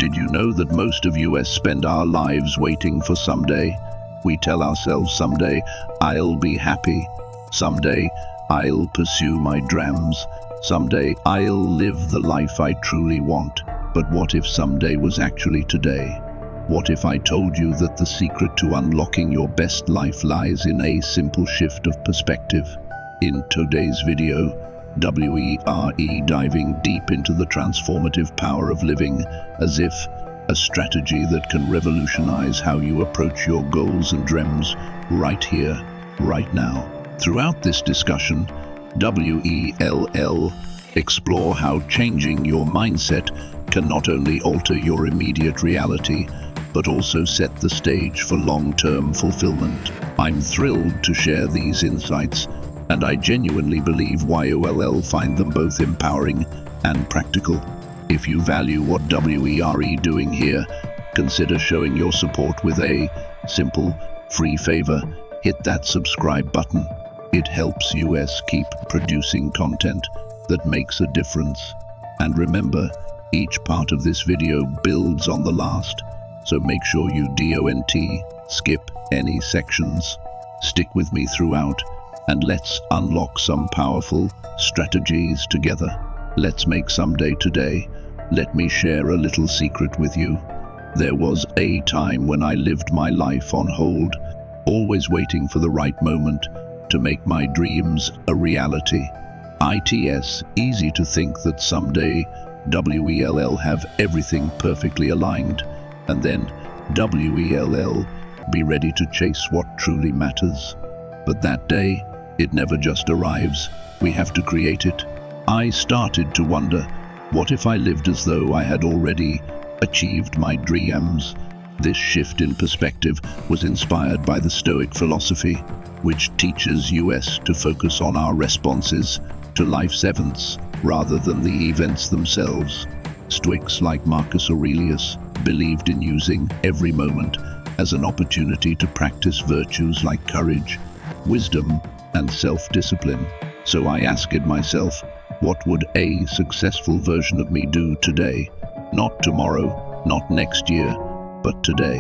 Did you know that most of us spend our lives waiting for someday? We tell ourselves someday I'll be happy, someday I'll pursue my dreams, someday I'll live the life I truly want. But what if someday was actually today? What if I told you that the secret to unlocking your best life lies in a simple shift of perspective? In today's video, WERE diving deep into the transformative power of living as if a strategy that can revolutionize how you approach your goals and dreams right here, right now. Throughout this discussion, WELL explore how changing your mindset can not only alter your immediate reality, but also set the stage for long-term fulfillment. I'm thrilled to share these insights, and I genuinely believe YOLL find them both empowering and practical. If you value what WERE doing here, consider showing your support with a simple, free favor. Hit that subscribe button. It helps us keep producing content that makes a difference. And remember, each part of this video builds on the last, so make sure you don't skip any sections. Stick with me throughout, and let's unlock some powerful strategies together. Let's make someday today. Let me share a little secret with you. There was a time when I lived my life on hold, always waiting for the right moment to make my dreams a reality. It's easy to think that someday WELL have everything perfectly aligned, and then WELL be ready to chase what truly matters. But that day, it never just arrives. We have to create it. I started to wonder, what if I lived as though I had already achieved my dreams? This shift in perspective was inspired by the Stoic philosophy, which teaches us to focus on our responses to life's events rather than the events themselves. Stoics like Marcus Aurelius believed in using every moment as an opportunity to practice virtues like courage, wisdom, and self-discipline. So I asked myself, what would a successful version of me do today? Not tomorrow, not next year, but today.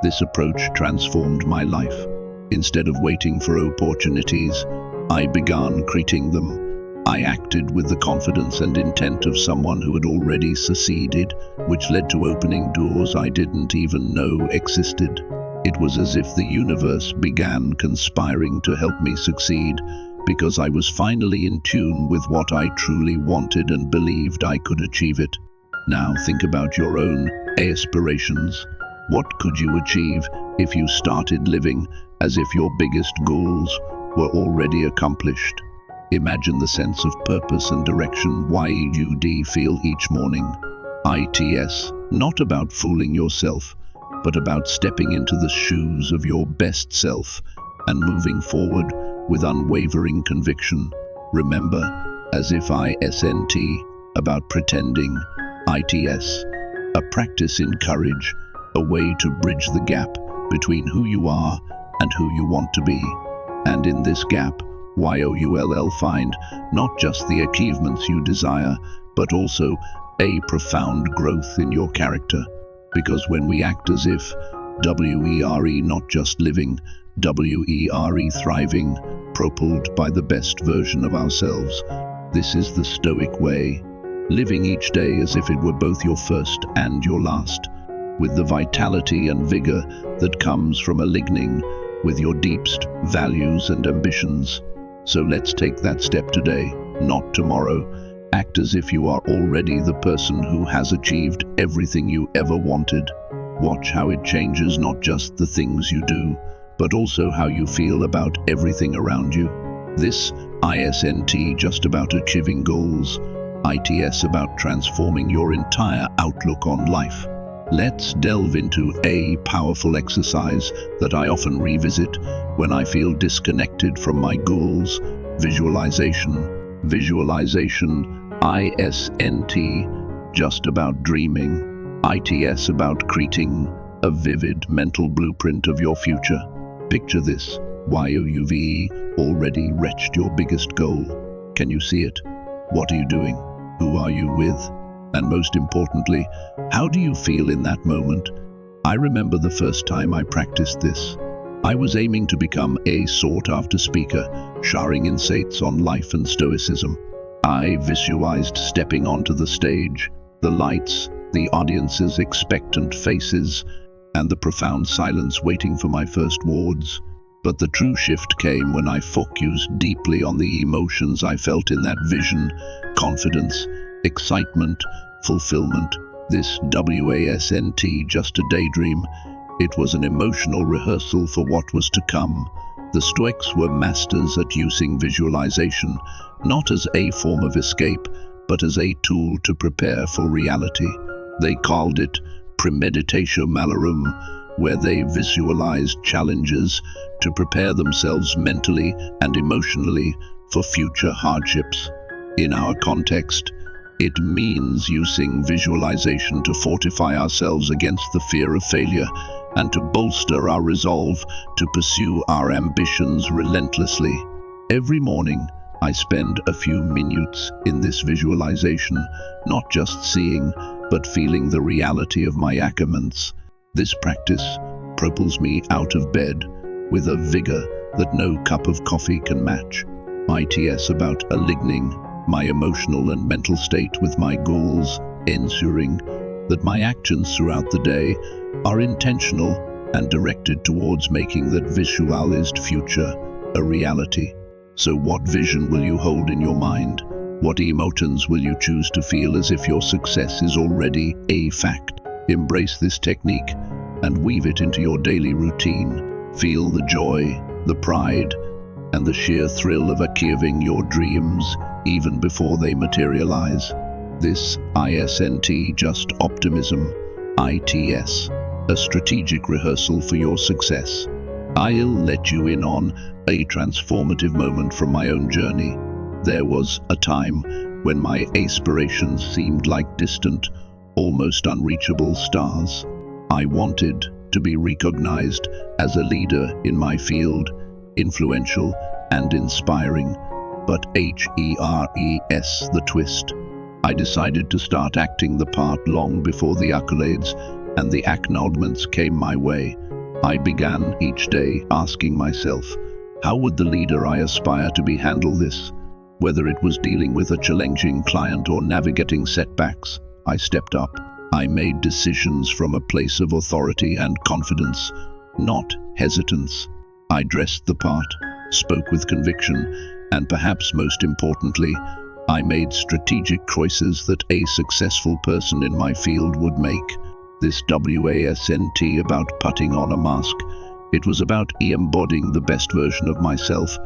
This approach transformed my life. Instead of waiting for opportunities, I began creating them. I acted with the confidence and intent of someone who had already succeeded, which led to opening doors I didn't even know existed. It was as if the universe began conspiring to help me succeed, because I was finally in tune with what I truly wanted and believed I could achieve it. Now think about your own aspirations. What could you achieve if you started living as if your biggest goals were already accomplished? Imagine the sense of purpose and direction you'd feel each morning. It's not about fooling yourself, but about stepping into the shoes of your best self and moving forward with unwavering conviction. Remember, as if isn't about pretending. It's a practice in courage, a way to bridge the gap between who you are and who you want to be. And in this gap, YOLL find not just the achievements you desire, but also a profound growth in your character. Because when we act as if WERE not just living, WERE thriving, propelled by the best version of ourselves. This is the Stoic way, living each day as if it were both your first and your last, with the vitality and vigor that comes from aligning with your deepest values and ambitions. So let's take that step today, not tomorrow. Act as if you are already the person who has achieved everything you ever wanted. Watch how it changes not just the things you do, but also how you feel about everything around you. This isn't just about achieving goals. It's about transforming your entire outlook on life. Let's delve into a powerful exercise that I often revisit when I feel disconnected from my goals: visualization. Visualization isn't just about dreaming. It's about creating a vivid mental blueprint of your future. Picture this: you've already reached your biggest goal. Can you see it? What are you doing? Who are you with? And most importantly, how do you feel in that moment? I remember the first time I practiced this. I was aiming to become a sought-after speaker, sharing insights on life and Stoicism. I visualized stepping onto the stage, the lights, the audience's expectant faces, and the profound silence waiting for my first words. But the true shift came when I focused deeply on the emotions I felt in that vision: confidence, excitement, fulfillment. This wasn't just a daydream. It was an emotional rehearsal for what was to come. The Stoics were masters at using visualization, not as a form of escape, but as a tool to prepare for reality. They called it premeditatio malorum, where they visualized challenges to prepare themselves mentally and emotionally for future hardships. In our context, it means using visualization to fortify ourselves against the fear of failure and to bolster our resolve to pursue our ambitions relentlessly. Every morning, I spend a few minutes in this visualization, not just seeing, but feeling the reality of my achievements. This practice propels me out of bed with a vigor that no cup of coffee can match. It's about aligning my emotional and mental state with my goals, ensuring that my actions throughout the day are intentional and directed towards making that visualized future a reality. So what vision will you hold in your mind? What emotions will you choose to feel as if your success is already a fact? Embrace this technique and weave it into your daily routine. Feel the joy, the pride, and the sheer thrill of achieving your dreams even before they materialize. This isn't just optimism, it's a strategic rehearsal for your success. I'll let you in on a transformative moment from my own journey. There was a time when my aspirations seemed like distant, almost unreachable stars. I wanted to be recognized as a leader in my field, influential and inspiring. But the twist. I decided to start acting the part long before the accolades and the acknowledgements came my way. I began each day asking myself, how would the leader I aspire to be handle this? Whether it was dealing with a challenging client or navigating setbacks, I stepped up. I made decisions from a place of authority and confidence, not hesitance. I dressed the part, spoke with conviction, and perhaps most importantly, I made strategic choices that a successful person in my field would make. This wasn't about putting on a mask. It was about embodying the best version of myself,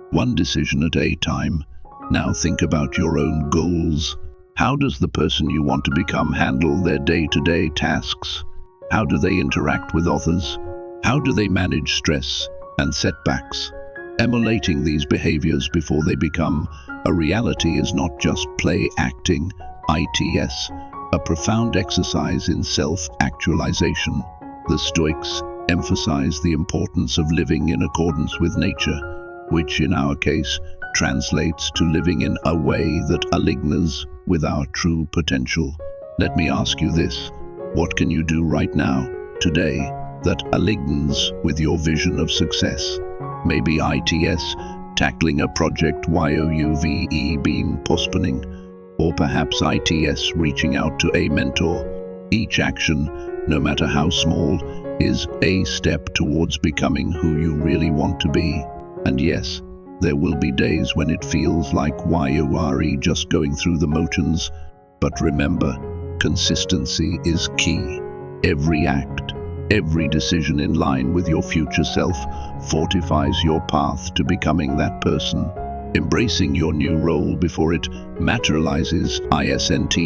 one decision at a time. Now think about your own goals. How does the person you want to become handle their day-to-day tasks? How do they interact with others? How do they manage stress and setbacks? Emulating these behaviors before they become a reality is not just play acting, it's a profound exercise in self-actualization. The Stoics emphasize the importance of living in accordance with nature, which in our case translates to living in a way that aligns with our true potential. Let me ask you this: what can you do right now, today, that aligns with your vision of success? Maybe it's tackling a project you've been postponing, or perhaps it's reaching out to a mentor. Each action, no matter how small, is a step towards becoming who you really want to be. And yes, there will be days when it feels like you are just going through the motions, but remember, consistency is key. Every act, every decision in line with your future self fortifies your path to becoming that person. Embracing your new role before it materializes isn't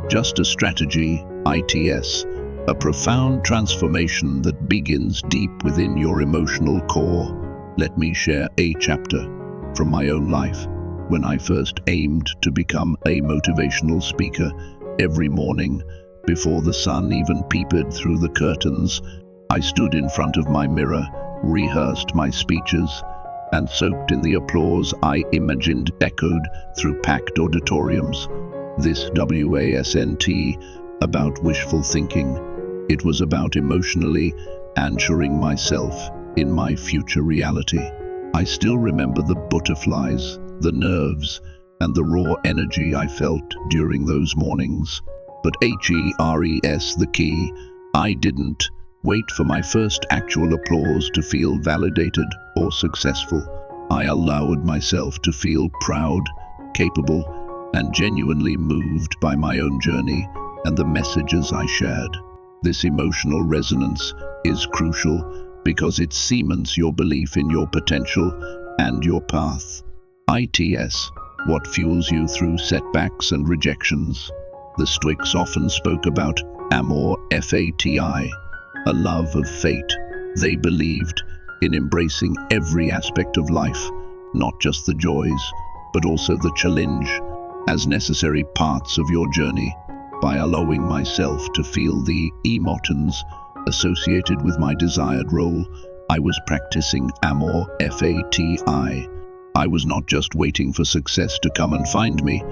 just a strategy, it's a profound transformation that begins deep within your emotional core. Let me share a chapter from my own life. When I first aimed to become a motivational speaker, every morning, before the sun even peeped through the curtains, I stood in front of my mirror, rehearsed my speeches, and soaked in the applause I imagined echoed through packed auditoriums. This wasn't about wishful thinking. It was about emotionally anchoring myself in my future reality. I still remember the butterflies, the nerves, and the raw energy I felt during those mornings. But the key, I didn't wait for my first actual applause to feel validated or successful. I allowed myself to feel proud, capable, and genuinely moved by my own journey and the messages I shared. This emotional resonance is crucial because it cements your belief in your potential and your path. What fuels you through setbacks and rejections. The Stoics often spoke about amor fati, a love of fate. They believed in embracing every aspect of life, not just the joys, but also the challenge, as necessary parts of your journey. By allowing myself to feel the emotions associated with my desired role, I was practicing amor fati. I was not just waiting for success to come and find me.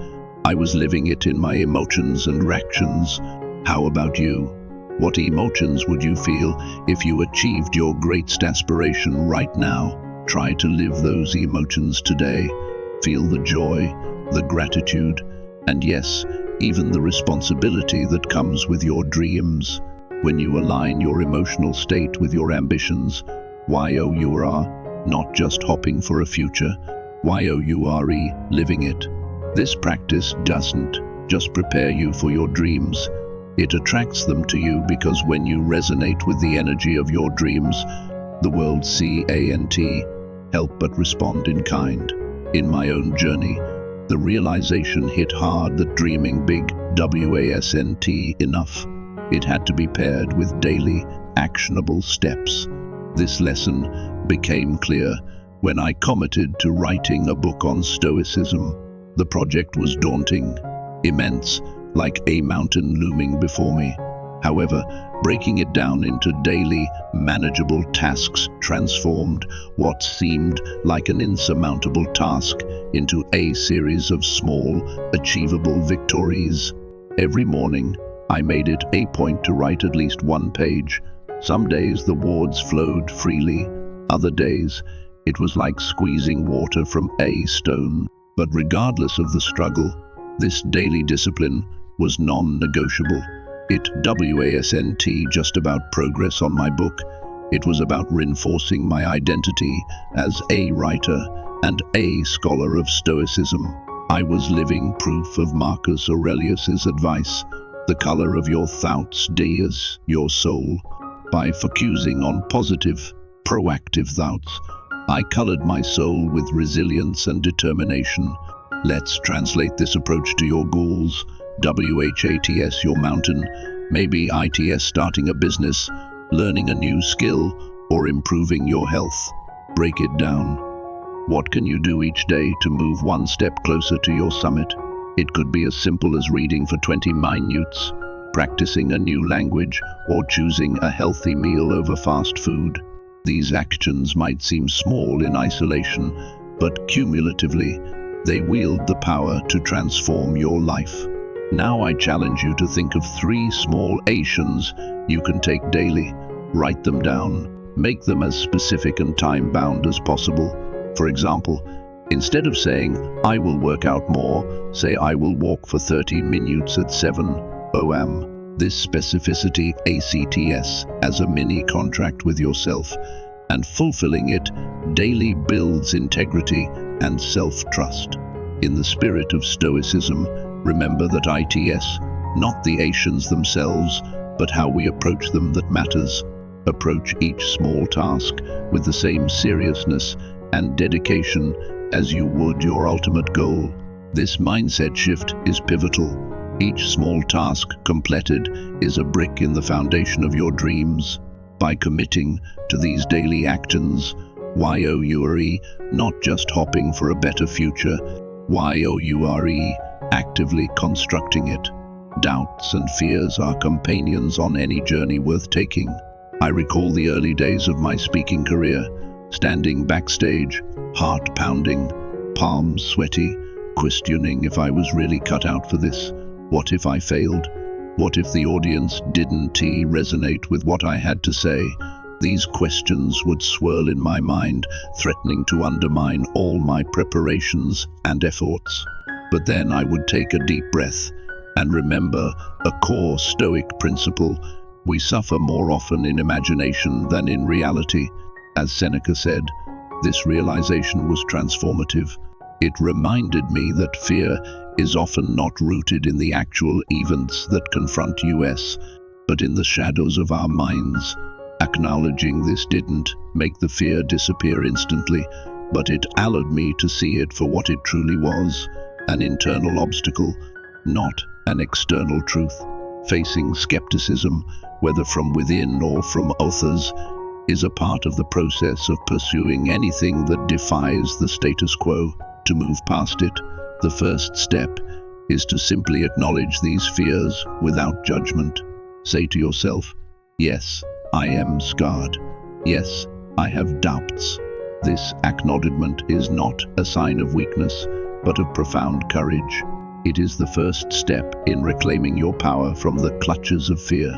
I was living it in my emotions and reactions. How about you? What emotions would you feel if you achieved your greatest aspiration right now? Try to live those emotions today. Feel the joy, the gratitude, and yes, even the responsibility that comes with your dreams. When you align your emotional state with your ambitions, you are not just hopping for a future, living it. This practice doesn't just prepare you for your dreams, it attracts them to you, because when you resonate with the energy of your dreams, the world can't help but respond in kind. In my own journey, the realization hit hard that dreaming big wasn't enough. It had to be paired with daily, actionable steps. This lesson became clear when I committed to writing a book on Stoicism. The project was daunting, immense, like a mountain looming before me. However, breaking it down into daily, manageable tasks transformed what seemed like an insurmountable task into a series of small, achievable victories. Every morning, I made it a point to write at least one page. Some days the words flowed freely, other days it was like squeezing water from a stone. But regardless of the struggle, this daily discipline was non-negotiable. It wasn't just about progress on my book. It was about reinforcing my identity as a writer and a scholar of Stoicism. I was living proof of Marcus Aurelius's advice: the color of your thoughts is your soul. By focusing on positive, proactive thoughts, I colored my soul with resilience and determination. Let's translate this approach to your goals. WHATS, your mountain, maybe ITS, starting a business, learning a new skill, or improving your health. Break it down. What can you do each day to move one step closer to your summit? It could be as simple as reading for 20 minutes, practicing a new language, or choosing a healthy meal over fast food. These actions might seem small in isolation, but cumulatively, they wield the power to transform your life. Now I challenge you to think of 3 small actions you can take daily. Write them down. Make them as specific and time-bound as possible. For example, instead of saying, "I will work out more," say, "I will walk for 30 minutes at 7 a.m." This specificity acts as a mini contract with yourself, and fulfilling it daily builds integrity and self-trust. In the spirit of Stoicism, remember that it's not the actions themselves, but how we approach them that matters. Approach each small task with the same seriousness and dedication as you would your ultimate goal. This mindset shift is pivotal. Each small task completed is a brick in the foundation of your dreams. By committing to these daily actions, you're not just hopping for a better future, you're actively constructing it. Doubts and fears are companions on any journey worth taking. I recall the early days of my speaking career, standing backstage, heart pounding, palms sweaty, questioning if I was really cut out for this. What if I failed? What if the audience didn't resonate with what I had to say? These questions would swirl in my mind, threatening to undermine all my preparations and efforts. But then I would take a deep breath and remember a core Stoic principle: we suffer more often in imagination than in reality. As Seneca said, this realization was transformative. It reminded me that fear is often not rooted in the actual events that confront us, but in the shadows of our minds. Acknowledging this didn't make the fear disappear instantly, but it allowed me to see it for what it truly was: an internal obstacle, not an external truth. Facing skepticism, whether from within or from others, is a part of the process of pursuing anything that defies the status quo. To move past it, the first step is to simply acknowledge these fears without judgment. Say to yourself, yes, I am scarred. Yes, I have doubts. This acknowledgement is not a sign of weakness, but of profound courage. It is the first step in reclaiming your power from the clutches of fear.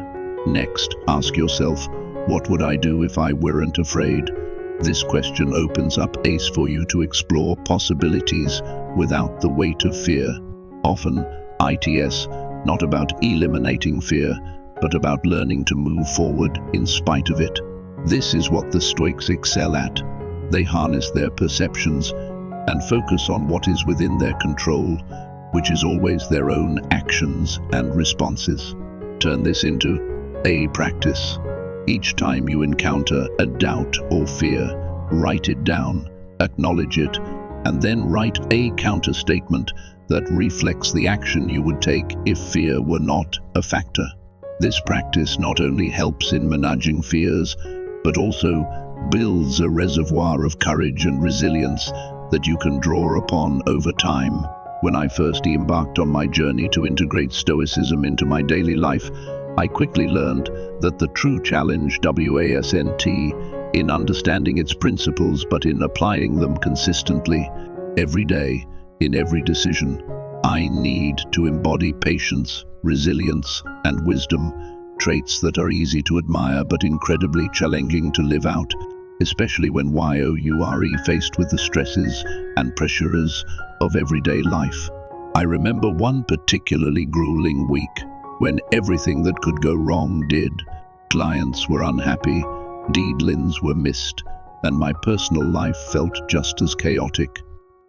Next, ask yourself, what would I do if I weren't afraid? This question opens up space for you to explore possibilities without the weight of fear. Often, it's not about eliminating fear, but about learning to move forward in spite of it. This is what the Stoics excel at. They harness their perceptions and focus on what is within their control, which is always their own actions and responses. Turn this into a practice. Each time you encounter a doubt or fear, write it down, acknowledge it, and then write a counter-statement that reflects the action you would take if fear were not a factor. This practice not only helps in managing fears, but also builds a reservoir of courage and resilience that you can draw upon over time. When I first embarked on my journey to integrate Stoicism into my daily life, I quickly learned that the true challenge wasn't in understanding its principles, but in applying them consistently. Every day, in every decision, I need to embody patience, resilience, and wisdom, traits that are easy to admire but incredibly challenging to live out, especially when you're faced with the stresses and pressures of everyday life. I remember one particularly grueling week when everything that could go wrong did. Clients were unhappy, deadlines were missed, and my personal life felt just as chaotic.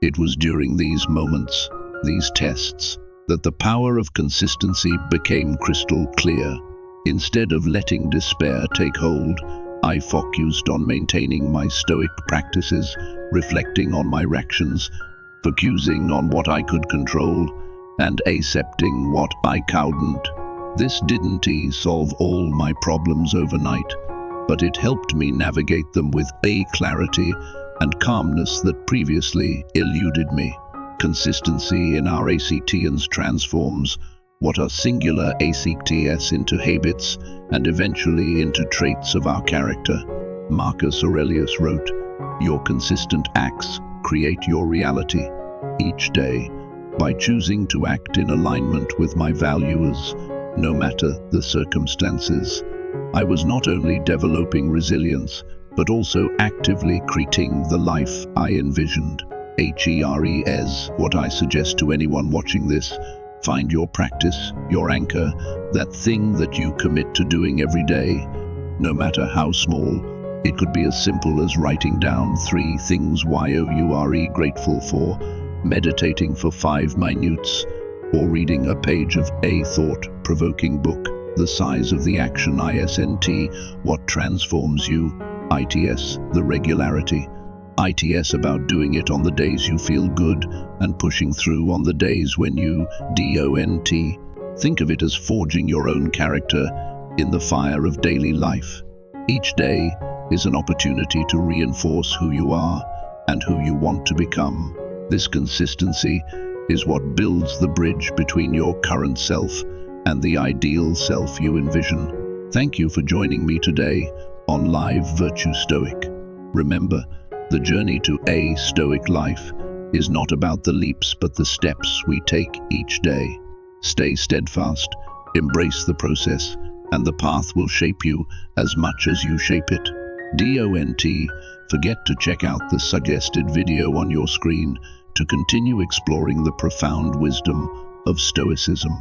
It was during these moments, these tests, that the power of consistency became crystal clear. Instead of letting despair take hold, I focused on maintaining my Stoic practices, reflecting on my actions, focusing on what I could control, and accepting what I couldn't. This didn't solve all my problems overnight, but it helped me navigate them with a clarity and calmness that previously eluded me. Consistency in our ACTs transforms what are singular ACTs into habits and eventually into traits of our character. Marcus Aurelius wrote, "Your consistent acts create your reality." Each day, by choosing to act in alignment with my values, no matter the circumstances, I was not only developing resilience, but also actively creating the life I envisioned. What I suggest to anyone watching this: find your practice, your anchor, that thing that you commit to doing every day, no matter how small. It could be as simple as writing down 3 things you're grateful for, meditating for 5 minutes, or reading a page of a thought-provoking book. The size of the action isn't what transforms you. The regularity. It's about doing it on the days you feel good and pushing through on the days when you don't. Think of it as forging your own character in the fire of daily life. Each day is an opportunity to reinforce who you are and who you want to become. This consistency is what builds the bridge between your current self and the ideal self you envision. Thank you for joining me today on Live Virtue Stoic. Remember, the journey to a Stoic life is not about the leaps but the steps we take each day. Stay steadfast, embrace the process, and the path will shape you as much as you shape it. DONT, forget to check out the suggested video on your screen to continue exploring the profound wisdom of Stoicism.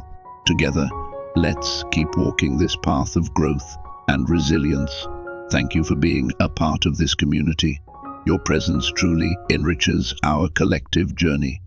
Together, let's keep walking this path of growth and resilience. Thank you for being a part of this community. Your presence truly enriches our collective journey.